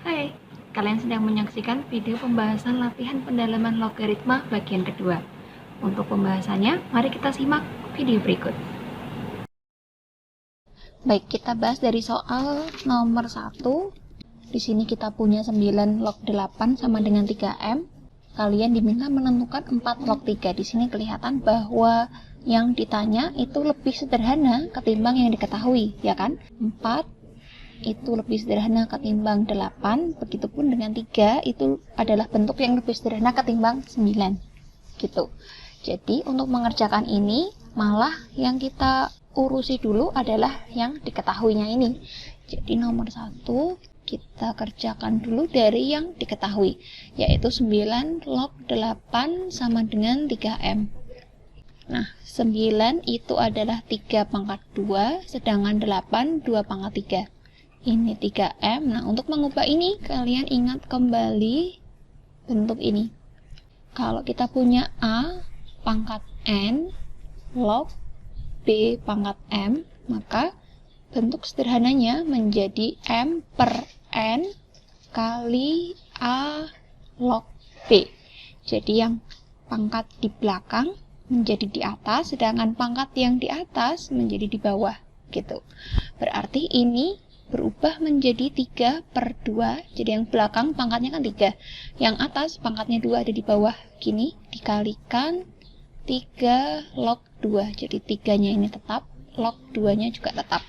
Hai, kalian sedang menyaksikan video pembahasan latihan pendalaman logaritma bagian kedua. Untuk pembahasannya, mari kita simak video berikut. Baik, kita bahas dari soal nomor 1. Di sini kita punya 9 log 8 sama dengan 3M. Kalian diminta menentukan 4 log 3. Di sini kelihatan bahwa yang ditanya itu lebih sederhana ketimbang yang diketahui, ya kan? 4 itu lebih sederhana ketimbang 8, begitupun dengan 3 itu adalah bentuk yang lebih sederhana ketimbang 9 gitu. Jadi untuk mengerjakan ini malah yang kita urusi dulu adalah yang diketahuinya ini. Jadi nomor 1 kita kerjakan dulu dari yang diketahui, yaitu 9 log 8 sama dengan 3M. Nah, 9 itu adalah 3 pangkat 2, sedangkan 8 2 pangkat 3. Ini 3M. Nah, untuk mengubah ini, kalian ingat kembali bentuk ini. Kalau kita punya A pangkat N log B pangkat M, maka bentuk sederhananya menjadi M per N kali A log B. Jadi yang pangkat di belakang menjadi di atas, sedangkan pangkat yang di atas menjadi di bawah, gitu. Berarti ini berubah menjadi 3 per 2, jadi yang belakang pangkatnya kan 3, yang atas pangkatnya 2 ada di bawah, gini, dikalikan 3 log 2, jadi 3-nya ini tetap, log 2-nya juga tetap.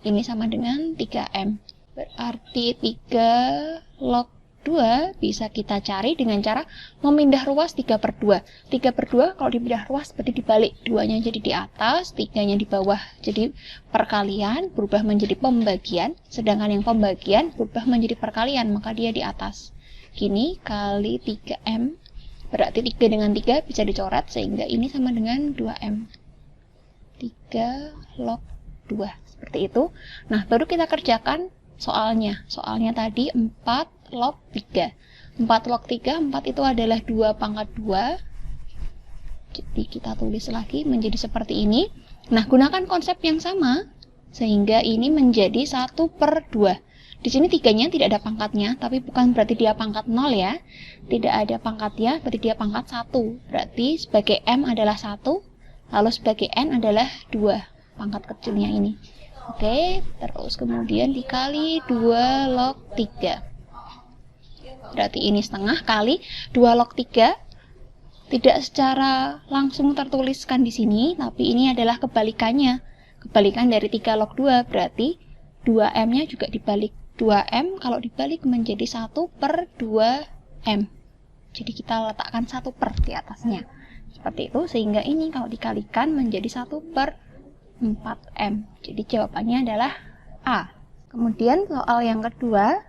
Ini sama dengan 3M, berarti 3 log 2 bisa kita cari dengan cara memindah ruas 3 per 2. 3 per 2 kalau dipindah ruas berarti dibalik, 2-nya jadi di atas, 3-nya di bawah. Jadi perkalian berubah menjadi pembagian, sedangkan yang pembagian berubah menjadi perkalian, maka dia di atas. Gini, kali 3M, berarti 3 dengan 3 bisa dicoret, sehingga ini sama dengan 2M. 3 log 2, seperti itu. Nah, baru kita kerjakan soalnya. Soalnya tadi 4 log 3. 4 log 3, 4 itu adalah 2 pangkat 2. Jadi kita tulis lagi menjadi seperti ini. Nah, gunakan konsep yang sama, sehingga ini menjadi 1 per 2. Di sini 3-nya tidak ada pangkatnya, tapi bukan berarti dia pangkat 0 ya. Tidak ada pangkatnya, berarti dia pangkat 1. Berarti sebagai M adalah 1, lalu sebagai N adalah 2, pangkat kecilnya ini. Oke, terus kemudian dikali 2 log 3. Berarti ini setengah kali 2 log 3. Tidak secara langsung tertuliskan di sini, tapi ini adalah kebalikannya. Kebalikan dari 3 log 2, berarti 2M-nya juga dibalik. 2M kalau dibalik menjadi 1 per 2M. Jadi kita letakkan 1 per di atasnya. Seperti itu, sehingga ini kalau dikalikan menjadi 1 per 4M. Jadi jawabannya adalah A. Kemudian soal yang kedua,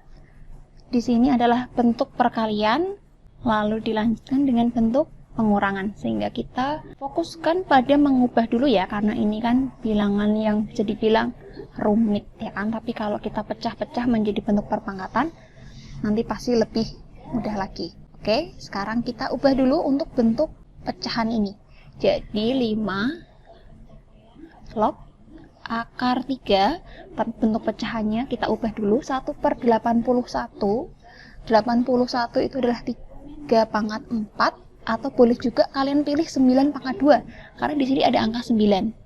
di sini adalah bentuk perkalian, lalu dilanjutkan dengan bentuk pengurangan. Sehingga kita fokuskan pada mengubah dulu ya, karena ini kan bilangan yang bisa dibilang rumit ya kan. Tapi kalau kita pecah-pecah menjadi bentuk perpangkatan, nanti pasti lebih mudah lagi. Oke, sekarang kita ubah dulu untuk bentuk pecahan ini. Jadi 5 log akar 3, bentuk pecahannya kita ubah dulu, 1 per 81. 81 itu adalah 3 pangkat 4, atau boleh juga kalian pilih 9 pangkat 2, karena di sini ada angka 9.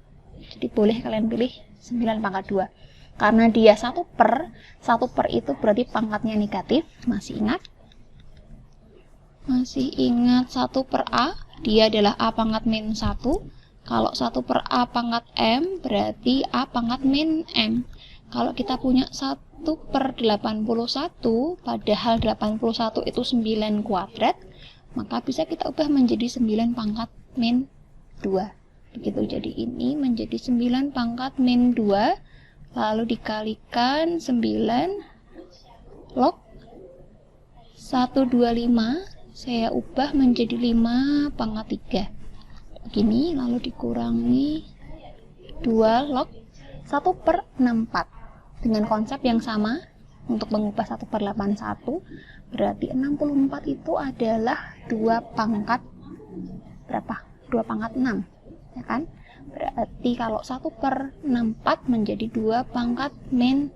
Jadi boleh kalian pilih 9 pangkat 2. Karena dia 1 per itu berarti pangkatnya negatif, masih ingat? Masih ingat 1 per A, dia adalah A pangkat min 1. Kalau 1 per A pangkat M, berarti A pangkat min M. Kalau kita punya 1 per 81, padahal 81 itu 9 kuadrat, maka bisa kita ubah menjadi 9 pangkat min 2. Begitu, jadi ini menjadi 9 pangkat min 2, lalu dikalikan 9 log 125, saya ubah menjadi 5 pangkat 3. Begini, lalu dikurangi 2 log 1 per 64. Dengan konsep yang sama, untuk mengubah 1 per 81, berarti 64 itu adalah 2 pangkat berapa? 2 pangkat 6, ya kan? Berarti kalau 1 per 64 menjadi 2 pangkat min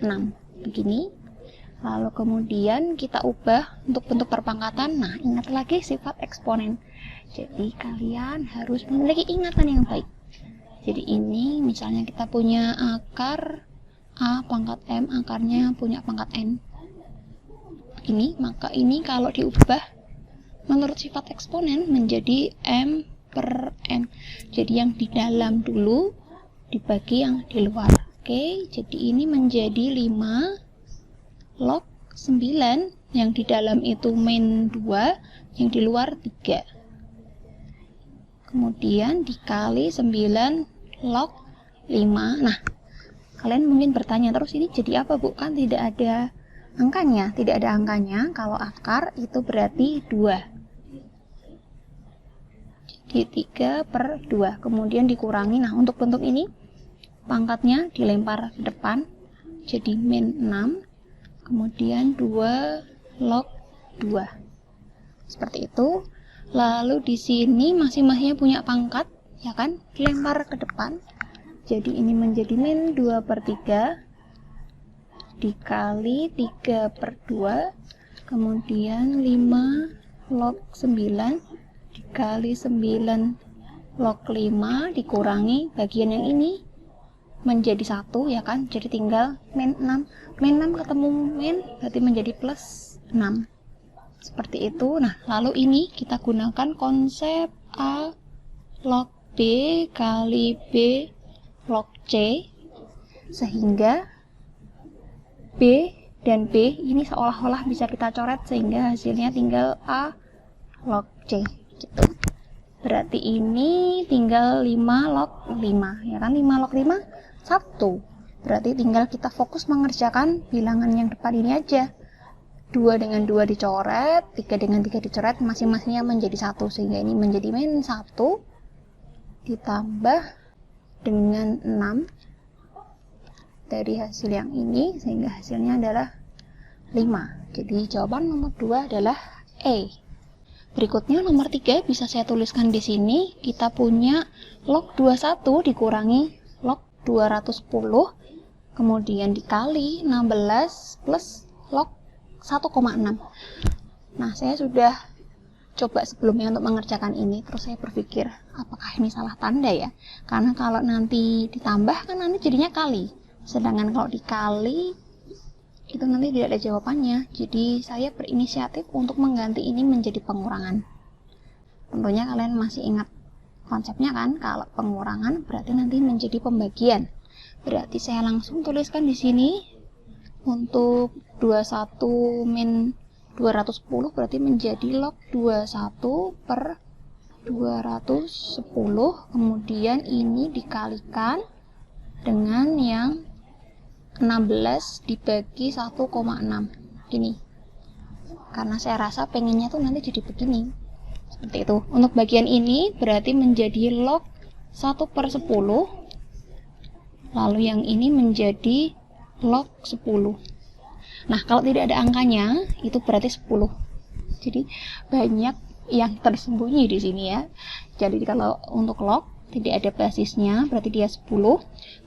6. Begini, Lalu kemudian kita ubah untuk bentuk perpangkatan. Nah, ingat lagi sifat eksponen. Jadi kalian harus memiliki ingatan yang baik. Jadi ini misalnya kita punya akar A pangkat M, akarnya punya pangkat N. Begini, maka ini kalau diubah menurut sifat eksponen menjadi M per N. Jadi yang di dalam dulu dibagi yang di luar. Oke, jadi ini menjadi 5 log 9, yang di dalam itu min 2, yang di luar 3. Kemudian dikali 9 log 5. Nah, kalian mungkin bertanya, terus ini jadi apa, Bu? Kan tidak ada angkanya. Tidak ada angkanya, kalau akar itu berarti 2. Jadi 3 per 2. Kemudian dikurangi. Nah, untuk bentuk ini, pangkatnya dilempar ke depan, jadi min 6, kemudian 2 log 2. Seperti itu. Lalu di sini masing-masingnya punya pangkat, ya kan? Dilempar ke depan. Jadi ini menjadi min 2 per 3 dikali 3 per 2, kemudian 5 log 9 dikali 9 log 5 dikurangi bagian yang ini menjadi 1, ya kan? Jadi tinggal min 6. Min 6 ketemu min, berarti menjadi plus 6. Seperti itu. Nah, lalu ini kita gunakan konsep A log B kali B log C, sehingga B dan B ini seolah-olah bisa kita coret, sehingga hasilnya tinggal A log C gitu. Berarti ini tinggal 5 log 5, ya kan? 5 log 5 1. Berarti tinggal kita fokus mengerjakan bilangan yang depan ini aja. 2 dengan 2 dicoret, 3 dengan 3 dicoret, masing-masingnya menjadi 1, sehingga ini menjadi min 1 ditambah dengan 6 dari hasil yang ini, sehingga hasilnya adalah 5. Jadi jawaban nomor 2 adalah E. Berikutnya nomor 3 bisa saya tuliskan di sini. Kita punya log 21 dikurangi log 210, kemudian dikali 16 plus log 1,6. Nah, saya sudah coba sebelumnya untuk mengerjakan ini, terus saya berpikir apakah ini salah tanda ya, karena kalau nanti ditambah kan nanti jadinya kali, sedangkan kalau dikali itu nanti tidak ada jawabannya. Jadi saya berinisiatif untuk mengganti ini menjadi pengurangan. Tentunya kalian masih ingat konsepnya kan, kalau pengurangan berarti nanti menjadi pembagian. Berarti saya langsung tuliskan di sini untuk 21 min 210 berarti menjadi log 21 per 210, kemudian ini dikalikan dengan yang 16 dibagi 1,6 gini, karena saya rasa pengennya tuh nanti jadi begini, seperti itu. Untuk bagian ini berarti menjadi log 1 per 10, lalu yang ini menjadi log 10. Nah, kalau tidak ada angkanya itu berarti 10. Jadi banyak yang tersembunyi di sini ya. Jadi kalau untuk log tidak ada basisnya berarti dia 10.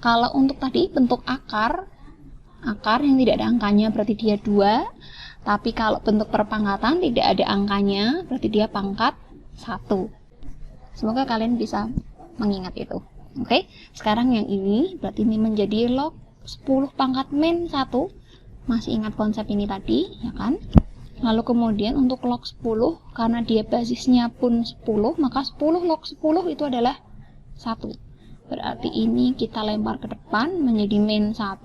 Kalau untuk tadi bentuk akar yang tidak ada angkanya berarti dia 2. Tapi kalau bentuk perpangkatan tidak ada angkanya berarti dia pangkat 1. Semoga kalian bisa mengingat itu. Oke, sekarang yang ini berarti ini menjadi log 10 pangkat min 1. Masih ingat konsep ini tadi, ya kan? Lalu kemudian untuk log 10, karena dia basisnya pun 10, maka 10 log 10 itu adalah 1. Berarti ini kita lempar ke depan menjadi min 1.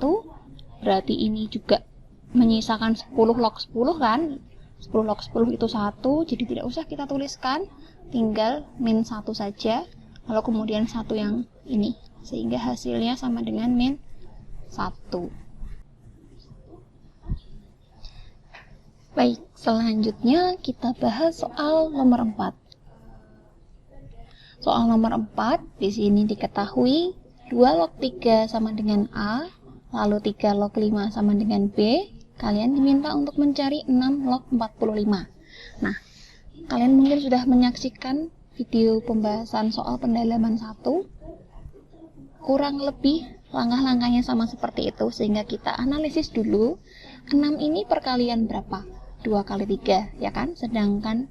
Berarti ini juga menyisakan 10 log 10 kan? 10 log 10 itu 1, jadi tidak usah kita tuliskan, tinggal min 1 saja. Lalu kemudian 1 yang ini, sehingga hasilnya sama dengan min 1. Baik, selanjutnya kita bahas soal nomor 4. Soal nomor 4, di sini diketahui 2 log 3 sama dengan A, lalu 3 log 5 sama dengan B. Kalian diminta untuk mencari 6 log 45. Nah, kalian mungkin sudah menyaksikan video pembahasan soal pendalaman 1. Kurang lebih langkah-langkahnya sama seperti itu, sehingga kita analisis dulu 6 ini perkalian berapa? 2 kali 3, ya kan? Sedangkan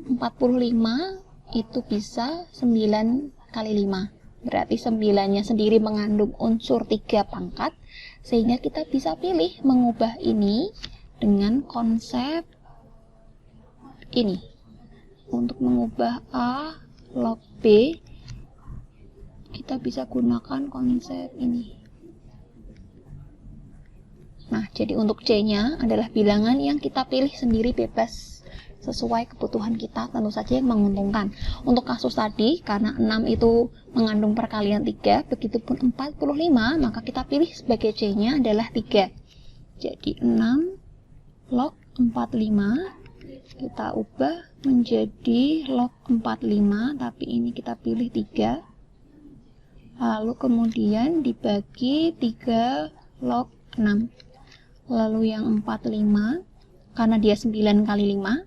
45 itu bisa 9 kali 5. Berarti 9-nya sendiri mengandung unsur 3 pangkat, sehingga kita bisa pilih mengubah ini dengan konsep ini. Untuk mengubah A log B, kita bisa gunakan konsep ini. Nah, jadi untuk C-nya adalah bilangan yang kita pilih sendiri bebas sesuai kebutuhan kita, tentu saja yang menguntungkan. Untuk kasus tadi, karena 6 itu mengandung perkalian 3, begitupun 45, maka kita pilih sebagai C-nya adalah 3. Jadi 6 log 45, kita ubah menjadi log 45, tapi ini kita pilih 3. Lalu kemudian dibagi 3 log 6. Lalu yang 45, karena dia 9 kali 5,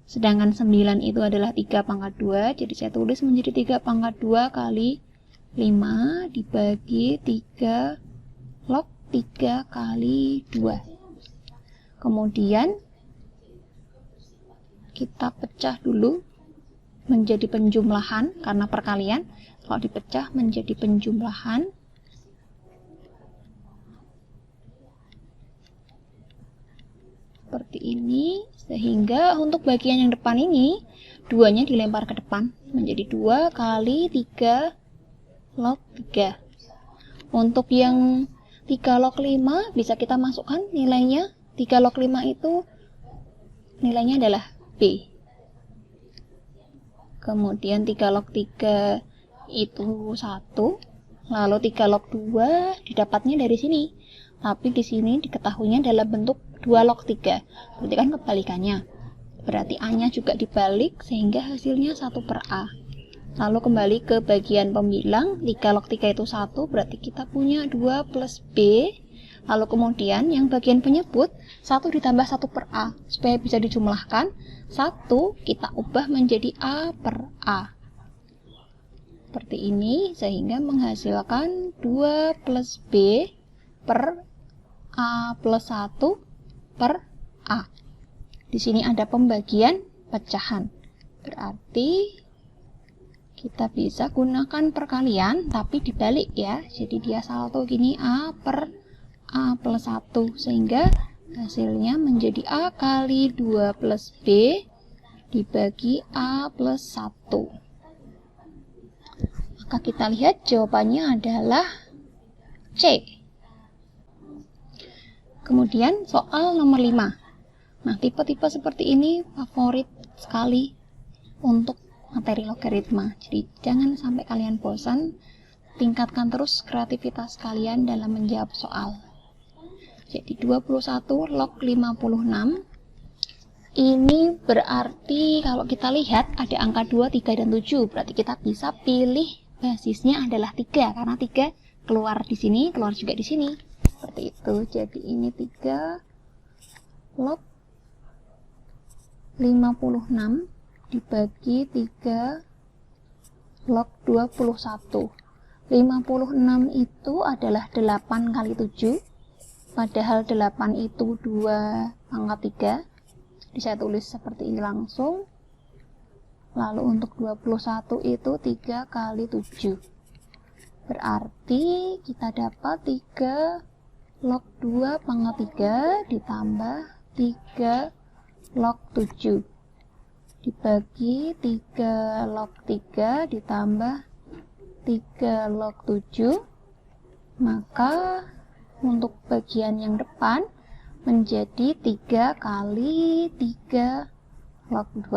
sedangkan 9 itu adalah 3 pangkat 2, jadi saya tulis menjadi 3 pangkat 2 kali 5 dibagi 3 log 3 kali 2. Kemudian kita pecah dulu menjadi penjumlahan, karena perkalian, kalau dipecah menjadi penjumlahan. Seperti ini, sehingga untuk bagian yang depan ini 2-nya dilempar ke depan menjadi 2 kali 3 log 3. Untuk yang 3 log 5 bisa kita masukkan nilainya. 3 log 5 itu nilainya adalah B. Kemudian 3 log 3 itu 1, lalu 3 log 2 didapatnya dari sini. Tapi di sini diketahuinya dalam bentuk 2 log 3. Berarti kan kebalikannya. Berarti A-nya juga dibalik sehingga hasilnya 1 per A. Lalu kembali ke bagian pembilang, 3 log 3 itu 1, berarti kita punya 2 plus B. Lalu kemudian yang bagian penyebut, 1 ditambah 1 per A. Supaya bisa dijumlahkan, 1 kita ubah menjadi A per A. Seperti ini, sehingga menghasilkan 2 plus B per A plus 1 per A. Di sini ada pembagian pecahan. Berarti kita bisa gunakan perkalian, tapi dibalik ya. Jadi dia saldo gini, A per A plus 1. Sehingga hasilnya menjadi A kali 2 plus B dibagi A plus 1. Maka kita lihat jawabannya adalah C. Kemudian soal nomor 5. Nah, tipe-tipe seperti ini favorit sekali untuk materi logaritma. Jadi jangan sampai kalian bosan, tingkatkan terus kreativitas kalian dalam menjawab soal. Jadi 21 log 56. Ini berarti kalau kita lihat ada angka 2, 3, dan 7. Berarti kita bisa pilih basisnya adalah 3, karena 3 keluar di sini, keluar juga di sini. Seperti itu. Jadi ini 3 log 56 dibagi 3 log 21. 56 itu adalah 8 kali 7, padahal 8 itu 2 pangkat 3. Jadi saya tulis seperti ini langsung. Lalu untuk 21 itu 3 kali 7. Berarti kita dapat 3 log 2 pangkat 3 ditambah 3 log 7 dibagi 3 log 3 ditambah 3 log 7. Maka untuk bagian yang depan menjadi 3 kali 3 log 2.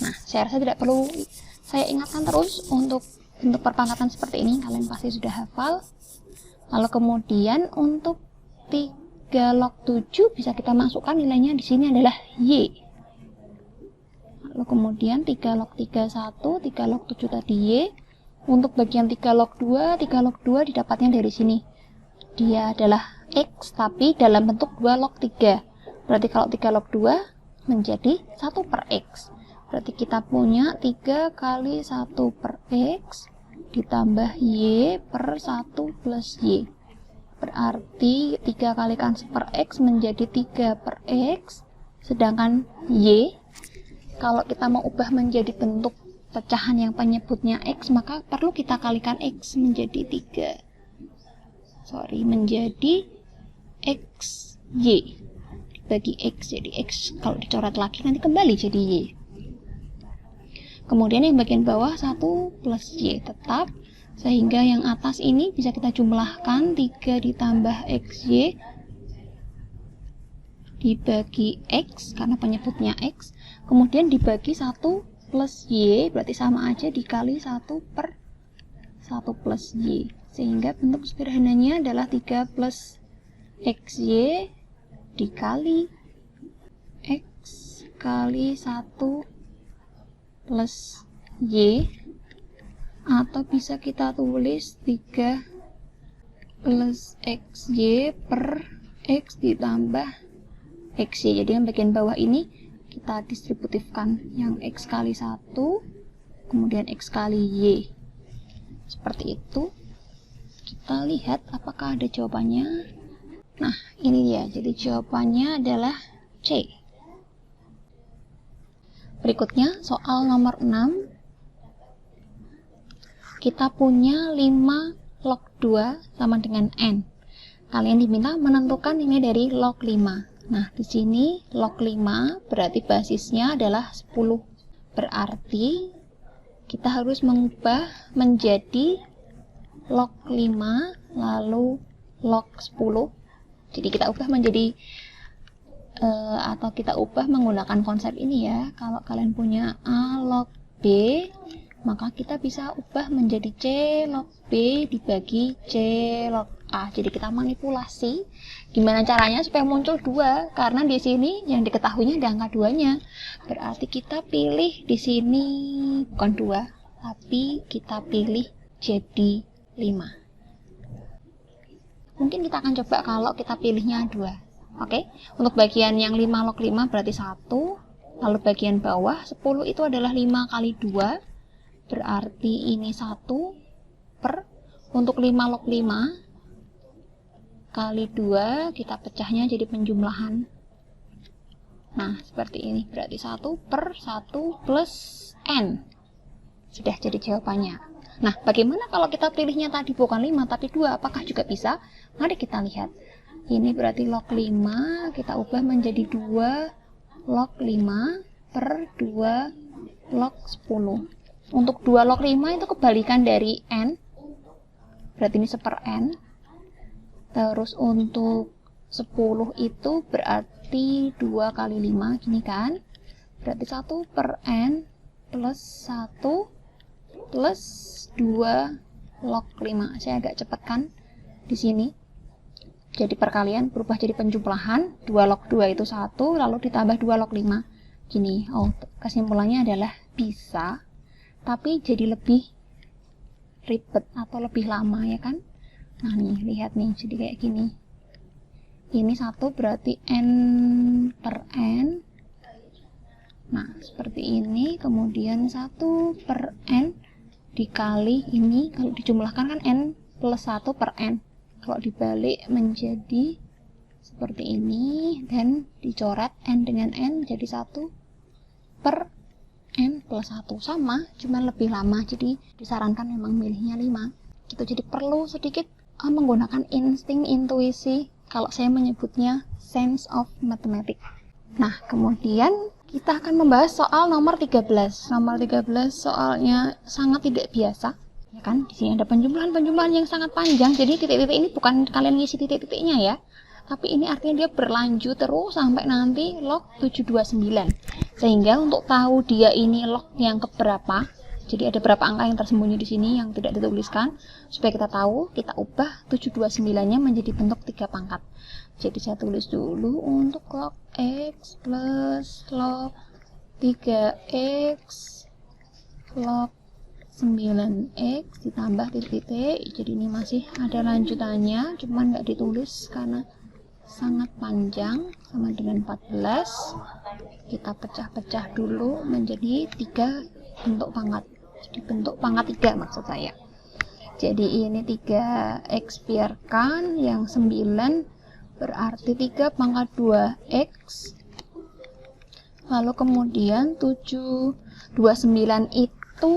Nah, saya rasa tidak perlu saya ingatkan terus untuk bentuk perpangkatan seperti ini, kalian pasti sudah hafal. Lalu kemudian untuk 3 log 7 bisa kita masukkan nilainya di sini adalah Y. Lalu kemudian 3 log 3 1, 3 log 7 tadi Y. Untuk bagian 3 log 2, 3 log 2 didapatnya dari sini. Dia adalah X tapi dalam bentuk 2 log 3. Berarti kalau 3 log 2 menjadi 1 per X. Berarti kita punya 3 kali 1 per X ditambah Y per 1 plus Y. berarti 3 kalikan 1 per X menjadi 3 per X, sedangkan Y, kalau kita mau ubah menjadi bentuk pecahan yang penyebutnya X, maka perlu kita kalikan X menjadi 3. Menjadi XY. Bagi X jadi X, kalau dicoret lagi nanti kembali jadi Y. Kemudian yang bagian bawah 1 plus Y tetap, sehingga yang atas ini bisa kita jumlahkan 3 ditambah XY dibagi X, karena penyebutnya X, kemudian dibagi 1 plus Y, berarti sama aja dikali 1 per 1 plus Y, sehingga bentuk sederhananya adalah 3 plus XY dikali X kali 1 plus Y, atau bisa kita tulis 3 plus XY per X ditambah XY. Jadi yang bagian bawah ini kita distributifkan, yang X kali 1 kemudian X kali Y, seperti itu. Kita lihat apakah ada jawabannya. Nah, ini dia. Jadi jawabannya adalah C. Berikutnya, soal nomor 6. Kita punya 5 log 2 sama dengan N. Kalian diminta menentukan ini dari log 5. Nah, di sini log 5 berarti basisnya adalah 10. Berarti kita harus mengubah menjadi log 5 lalu log 10. Jadi kita ubah menjadi atau kita ubah menggunakan konsep ini ya. Kalau kalian punya A log B, maka kita bisa ubah menjadi C log B dibagi C log A. Jadi kita manipulasi gimana caranya supaya muncul 2, karena di sini yang diketahuinya ada angka 2-nya. Berarti kita pilih di sini bukan 2, tapi kita pilih jadi 5. Mungkin kita akan coba kalau kita pilihnya 2. Oke, untuk bagian yang 5 log 5 berarti 1, lalu bagian bawah 10 itu adalah 5 kali 2, berarti ini 1 per, untuk 5 log 5 kali 2 kita pecahnya jadi penjumlahan. Nah, seperti ini, berarti 1 per 1 plus N. Sudah jadi jawabannya. Nah, bagaimana kalau kita pilihnya tadi bukan 5 tapi 2, apakah juga bisa? Mari kita lihat. Ini berarti log 5 kita ubah menjadi 2 log 5 per 2 log 10. Untuk 2 log 5 itu kebalikan dari N, berarti ini 1 per N. Terus untuk 10 itu berarti 2 kali 5, gini kan? Berarti 1 per N plus 1 plus 2 log 5. Saya agak cepat kan di sini. Jadi perkalian berubah jadi penjumlahan. 2 log 2 itu 1, lalu ditambah 2 log 5. Gini, kesimpulannya adalah bisa, tapi jadi lebih ribet atau lebih lama ya kan. Nah nih, lihat nih, jadi kayak gini. Ini 1 berarti N per N. Nah, seperti ini. Kemudian 1 per N dikali ini, kalau dijumlahkan kan N plus 1 per N. Kalau dibalik menjadi seperti ini, dan dicoret N dengan N jadi 1 per N plus 1. Sama, cuman lebih lama, jadi disarankan memang milihnya 5 gitu. Jadi perlu sedikit menggunakan insting, intuisi, kalau saya menyebutnya sense of mathematics. Nah, kemudian kita akan membahas soal nomor 13. Nomor 13 soalnya sangat tidak biasa, ya kan? Di sini ada penjumlahan-penjumlahan yang sangat panjang. Jadi titik-titik ini bukan kalian ngisi titik-titiknya ya, tapi ini artinya dia berlanjut terus sampai nanti log 729. Sehingga untuk tahu dia ini log yang keberapa, jadi ada berapa angka yang tersembunyi di sini yang tidak dituliskan, supaya kita tahu, kita ubah 729-nya menjadi bentuk 3 pangkat. Jadi saya tulis dulu untuk log X plus log 3X log 9X ditambah titik-titik. Jadi ini masih ada lanjutannya, cuman nggak ditulis karena sangat panjang, sama dengan 14. Kita pecah-pecah dulu menjadi 3 bentuk pangkat. Jadi bentuk pangkat 3 maksud saya. Jadi ini 3x biarkan, yang 9 berarti 3 pangkat 2x. Lalu kemudian 729 itu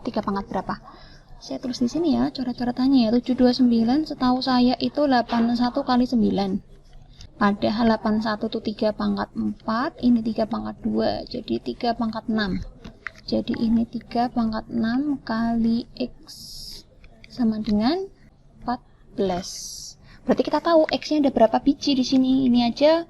3 pangkat berapa? Saya tulis di sini ya, coret-coretannya ya. 729 setahu saya itu 81 kali 9. Padahal 81 itu 3 pangkat 4, ini 3 pangkat 2, jadi 3 pangkat 6. Jadi ini 3 pangkat 6 kali x sama dengan 14. Berarti kita tahu x-nya ada berapa biji di sini. Ini aja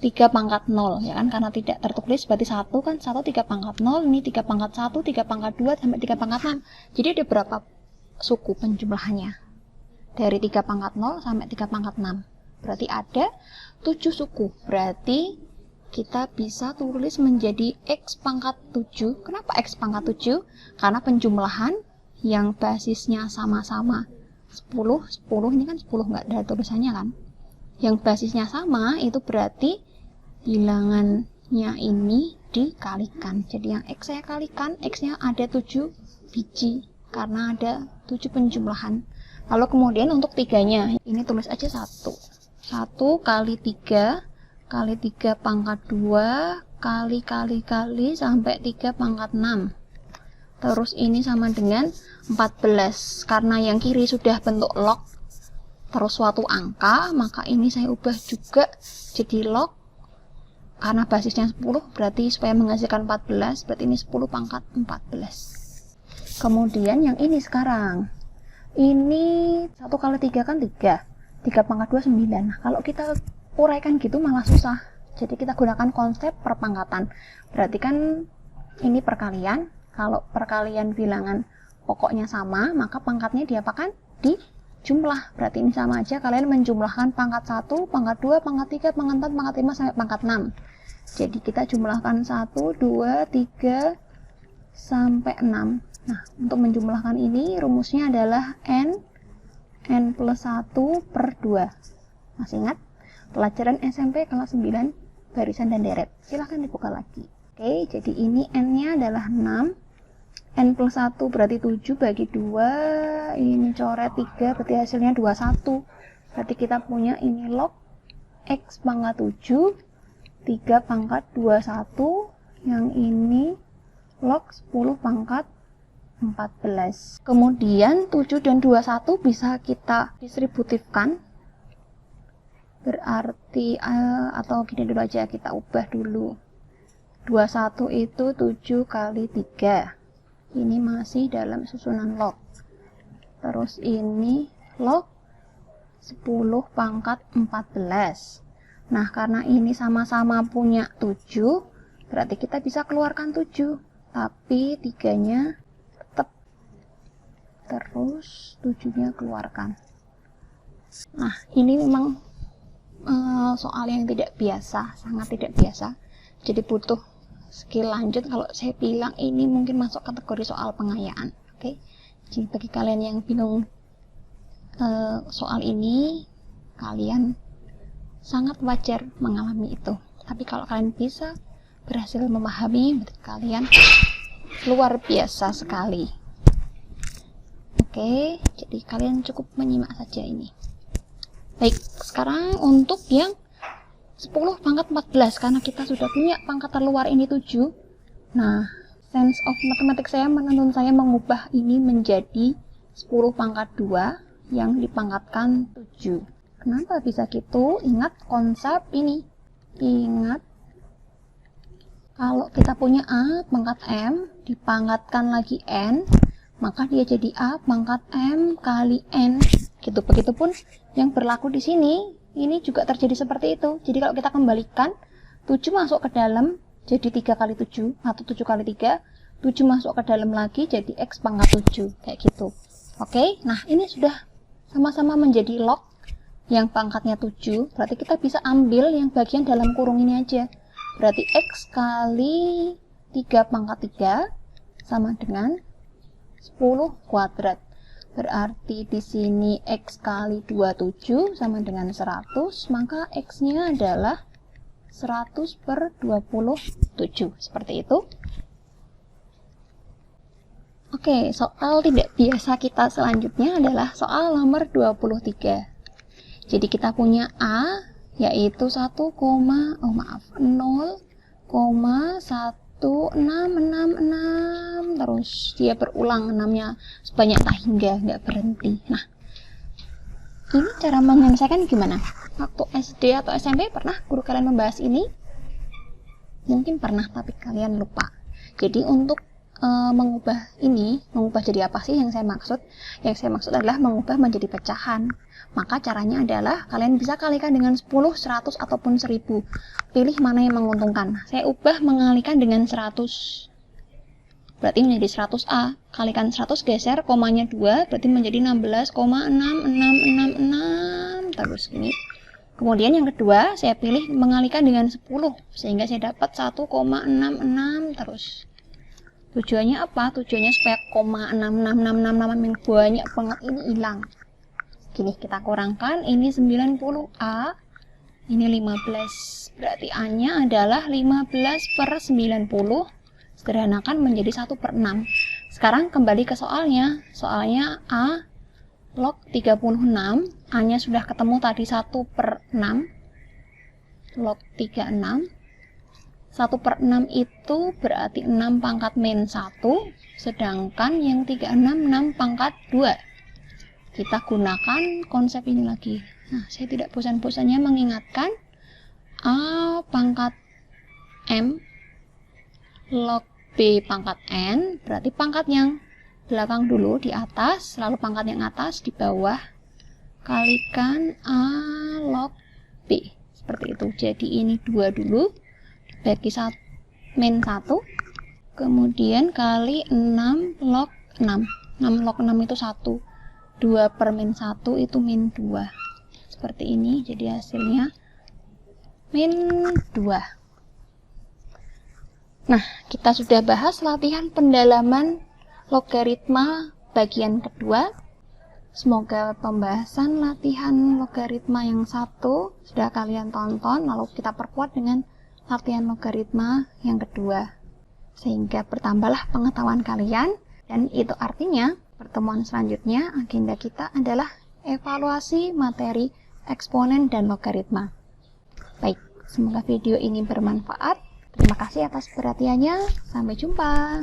3 pangkat 0 ya kan, karena tidak tertulis berarti 1 kan, 1 3 pangkat 0, ini 3 pangkat 1, 3 pangkat 2 sampai 3 pangkat 6. Jadi ada berapa suku penjumlahannya? Dari 3 pangkat 0 sampai 3 pangkat 6. Berarti ada 7 suku. Berarti kita bisa tulis menjadi x pangkat 7. Kenapa x pangkat 7? Karena penjumlahan yang basisnya sama-sama 10 ini kan 10 nggak ada tulisannya kan. Yang basisnya sama itu berarti bilangannya ini dikalikan. Jadi yang x saya kalikan, x-nya ada 7 biji karena ada 7 penjumlahan. Lalu kemudian untuk tiganya, ini tulis aja 1 kali 3 kali 3 pangkat 2 kali sampai 3 pangkat 6. Terus ini sama dengan 14. Karena yang kiri sudah bentuk log terus suatu angka, maka ini saya ubah juga jadi log. Karena basisnya 10, berarti supaya menghasilkan 14, berarti ini 10 pangkat 14. Kemudian yang ini sekarang, ini 1 kali 3 kan 3 pangkat 2 9. Nah, kalau kita uraikan gitu malah susah. Jadi kita gunakan konsep perpangkatan. Berarti kan ini perkalian. Kalau perkalian bilangan pokoknya sama, maka pangkatnya diapakan? Dijumlah. Berarti ini sama aja, kalian menjumlahkan pangkat 1, pangkat 2, pangkat 3, pangkat 4, pangkat 5, sampai pangkat 6. Jadi kita jumlahkan 1, 2, 3, sampai 6. Nah, untuk menjumlahkan ini, rumusnya adalah n plus 1 per 2. Masih ingat? Pelajaran SMP kelas 9, barisan dan deret. Silahkan dibuka lagi. Oke, jadi ini n-nya adalah 6. N plus 1 berarti 7 bagi 2, ini coret 3, berarti hasilnya 21. Berarti kita punya ini log x pangkat 7, 3 pangkat 21, yang ini log 10 pangkat 14. Kemudian 7 dan 21 bisa kita distributifkan. Berarti, atau gini dulu aja, kita ubah dulu. 21 itu 7 kali 3. Ini masih dalam susunan log. Terus ini log 10 pangkat 14. Nah, karena ini sama-sama punya 7, berarti kita bisa keluarkan 7. Tapi 3-nya tetap. Terus 7-nya keluarkan. Nah, ini memang soal yang tidak biasa, sangat tidak biasa. Jadi butuh skill lanjut. Kalau saya bilang ini mungkin masuk kategori soal pengayaan. Oke. Jadi bagi kalian yang bingung soal ini, kalian sangat wajar mengalami itu. Tapi kalau kalian bisa berhasil memahami, berarti kalian luar biasa sekali. Oke, jadi kalian cukup menyimak saja ini. Baik, sekarang untuk yang 10 pangkat 14, karena kita sudah punya pangkat terluar ini 7. Nah, sense of mathematics saya menuntun saya mengubah ini menjadi 10 pangkat 2 yang dipangkatkan 7. Kenapa bisa gitu? Ingat konsep ini. Ingat, kalau kita punya A pangkat M, dipangkatkan lagi N, maka dia jadi A pangkat M kali N. Gitu. Begitupun yang berlaku di sini, ini juga terjadi seperti itu. Jadi kalau kita kembalikan, 7 masuk ke dalam, jadi 3 kali 7, atau 7 kali 3, 7 masuk ke dalam lagi, jadi X pangkat 7, kayak gitu. Oke, nah ini sudah sama-sama menjadi log yang pangkatnya 7, berarti kita bisa ambil yang bagian dalam kurung ini aja. Berarti X kali 3 pangkat 3 sama dengan 10 kuadrat. Berarti di sini X kali 27 sama dengan 100, maka X-nya adalah 100 per 27. Seperti itu. Oke, soal tidak biasa kita selanjutnya adalah soal nomor 23. Jadi kita punya A yaitu 0,1666 terus dia berulang 6-nya sebanyak tak hingga, nggak berhenti. Nah, ini cara menyelesaikan gimana? Waktu SD atau SMP pernah guru kalian membahas ini? Mungkin pernah tapi kalian lupa. Jadi untuk mengubah jadi apa sih yang saya maksud? Yang saya maksud adalah mengubah menjadi pecahan. Maka caranya adalah kalian bisa kalikan dengan 10, 100 ataupun 1000. Pilih mana yang menguntungkan. Saya ubah mengalihkan dengan 100. Berarti menjadi 100A. Kalikan 100 geser komanya 2 berarti menjadi 16,6666 terus gini. Kemudian yang kedua saya pilih mengalihkan dengan 10 sehingga saya dapat 1,66 terus. Tujuannya apa? Tujuannya supaya 0,66666 yang banyak banget ini hilang. Gini, kita kurangkan, ini 90A, ini 15. Berarti A-nya adalah 15/90. Sederhanakan menjadi 1/6. Sekarang kembali ke soalnya. Soalnya A log 36, A-nya sudah ketemu tadi 1/6. Log 36. 1/6 itu berarti 6 pangkat min 1, sedangkan yang 36 6 pangkat 2. Kita gunakan konsep ini lagi. Nah, saya tidak bosan-bosannya mengingatkan A pangkat M log B pangkat N, berarti pangkat yang belakang dulu di atas, lalu pangkat yang atas di bawah, kalikan A log B. Seperti itu. Jadi ini 2 dulu. Bagi min 1, kemudian kali 6 log 6. 6 log 6 itu 1. 2/min 1 itu min 2. Seperti ini, jadi hasilnya min 2. Nah, kita sudah bahas latihan pendalaman logaritma bagian kedua. Semoga pembahasan latihan logaritma yang satu sudah kalian tonton, lalu kita perkuat dengan latihan logaritma yang kedua, sehingga bertambahlah pengetahuan kalian. Dan itu artinya pertemuan selanjutnya agenda kita adalah evaluasi materi eksponen dan logaritma. Baik, semoga video ini bermanfaat. Terima kasih atas perhatiannya. Sampai jumpa.